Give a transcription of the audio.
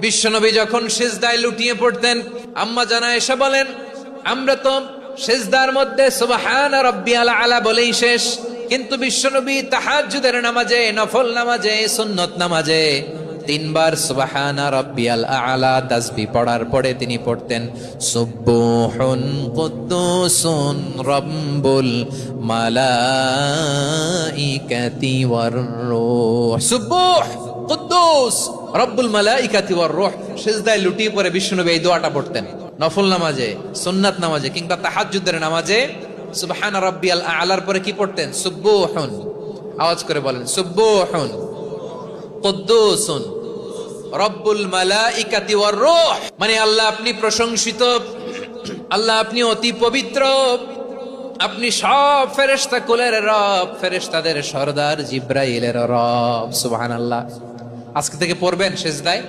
বিশ্বনবী যখন সিজদায় লুটিয়ে পড়তেন, আম্মা জানা এসে বলেন, আমরা তো সিজদার মধ্যে সুবহান রাব্বিয়াল আলা বলেই শেষ, কিন্তু বিশ্বনবী তাহাজ্জুদের নামাজে, নফল নামাজে, সুন্নত নামাজে তিনবার সুবহানা রাব্বিয়াল আলা তাসবিহ পড়ার পরে তিনি পড়তেন সুবহুন কুদ্দুসুন রাব্বুল মালাইকাতি ওয়ার রূহ। সুবহ কুদ্দুস রব্বুল মালাইকাতি ওয়ার রূহ। সিজদায় লুটিয়ে পড়ে বিশ্বনবী এই দোয়াটা পড়তেন নফল নামাজে, সুন্নাত নামাজে কিংবা তাহাজ্জুদের নামাজে। সুবহান রাব্বিয়াল আলার পরে কি পড়তেন? সুবহুন। আওয়াজ করে বলেন সুবহুন কুদ্দুসুন রব্বুল মালাইকাতি ওয়ার রূহ। মানে আল্লাহ আপনি প্রশংসিত, আল্লাহ আপনি অতি পবিত্র, আপনি সব ফেরেশতা কুলের রব, ফেরেশতাদের সরদার জিব্রাইলের রব। সুবহানাল্লাহ। আজকে থেকে পড়বেন সিজদায়